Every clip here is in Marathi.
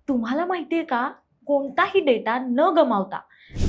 तुम्हाला माहिती आहे का, कोणताही डेटा न गमावता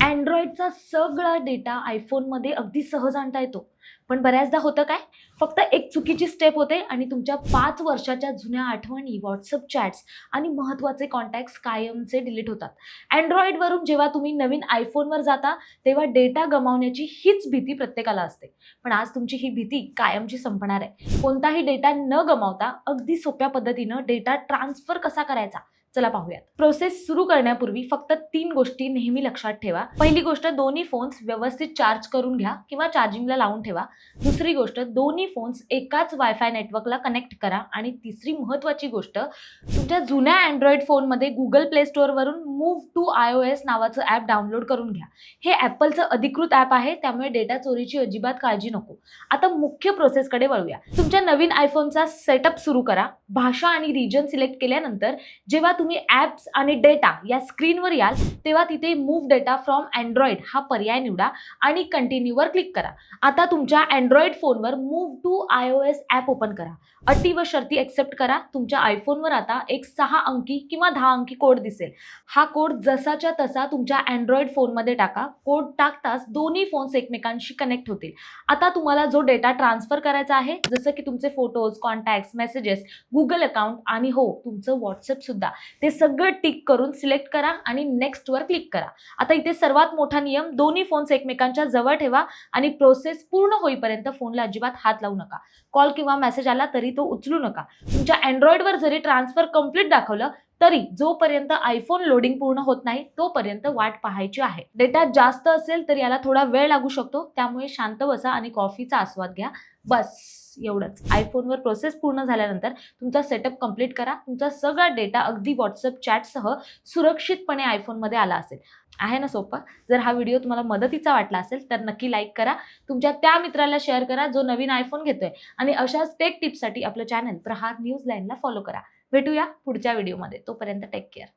Androidचा सगळा डेटा iPhoneमध्ये अगदी सहज आणता येतो. पण बऱ्याचदा होतं काय, फक्त एक चुकीची स्टेप होते आणि तुमच्या 5 वर्षाच्या जुन्या आठवणी, WhatsApp चॅट्स आणि महत्त्वाचे कॉन्टॅक्ट्स कायमचे डिलीट होतात. Androidवरून जेव्हा तुम्ही नवीन iPhoneवर जाता, तेव्हा डेटा गमावण्याची हीच भीती प्रत्येकाला असते. पण आज तुमची ही भीती कायमची संपणार आहे. कोणताही डेटा न गमावता अगदी सोप्या पद्धतीनं डेटा ट्रान्सफर कसा करायचा, चला पाहूयात. प्रोसेस सुरू करण्यापूर्वी फक्त 3 गोष्टी नेहमी लक्षात ठेवा. पहिली गोष्ट, दोन्ही फोन्स व्यवस्थित चार्ज करून घ्या किंवा चार्जिंगला लावून ठेवा. दुसरी गोष्ट, दोन्ही फोन्स एकाच वायफाय नेटवर्कला कनेक्ट करा. आणि तिसरी महत्त्वाची गोष्ट, तुमच्या जुन्या Android फोनमध्ये Google Play Storeवरून Move to iOS नावाचं ॲप डाउनलोड करून घ्या. हे Appleचं अधिकृत ॲप आहे, त्यामुळे डेटा चोरीची अजिबात काळजी नको. आता मुख्य प्रोसेसकडे वळूया. तुमच्या नवीन iPhoneचा सेटअप सुरू करा. भाषा आणि रिजन सिलेक्ट केल्यानंतर जेव्हा तुम्ही ॲप्स आणि डेटा या स्क्रीनवर याल, तेव्हा तिथे मूव्ह डेटा फ्रॉम Android हा पर्याय निवडा आणि कंटिन्यूवर क्लिक करा. आता तुमच्या Android फोनवर move to iOS app open करा. अटी व शर्ती एक्सेप्ट करा. तुमच्या iPhoneवर आता एक 6 अंकी किंवा 10 अंकी कोड दिसेल. हा कोड जसाच्या तसा तुमच्या Android फोनमध्ये टाका. कोड टाकताच दोन्ही फोन्स एकमेकांशी कनेक्ट होतील. आता तुम्हाला जो डेटा ट्रान्सफर करायचा आहे, जसं की तुमचे photos, contacts, messages, Google account आणि हो, तुमचं WhatsApp सुद्धा, ते सगळं टिक करून सिलेक्ट करा आणि नेक्स्टवर क्लिक करा. आता इथे सर्वात मोठा नियम, दोन्ही फोन्स एकमेकांच्या जवळ ठेवा आणि प्रोसेस पूर्ण होईपर्यंत फोनला अजिबात हात लावू नका. कॉल किंवा मेसेज आला तरी तो उचलू नका. तुमच्या Androidवर जरी ट्रान्सफर कंप्लीट दाखवलं, तरी जोपर्यंत iPhone लोडिंग पूर्ण होत नाही, तोपर्यंत वाट पाहायची आहे. डेटा जास्त असेल तर याला थोडा वेळ लागू शकतो, त्यामुळे शांत बसा आणि कॉफीचा आस्वाद घ्या. बस एवढंच. iPhoneवर प्रोसेस पूर्ण झाल्यानंतर तुमचा सेटअप कंप्लीट करा. तुमचा सगळा डेटा अगदी WhatsApp चॅटसह सुरक्षितपणे iPhoneमध्ये आला असेल. आहे ना सोपं? जर हा व्हिडिओ तुम्हाला मदतीचा वाटला असेल तर नक्की लाईक करा. तुमच्या त्या मित्राला शेअर करा जो नवीन iPhone घेतोय. आणि अशाच टेक टिप्ससाठी आपलं चॅनल प्रहार न्यूज लाईनला फॉलो करा. भेटूया पुढच्या व्हिडिओमध्ये. तोपर्यंत टेक केअर.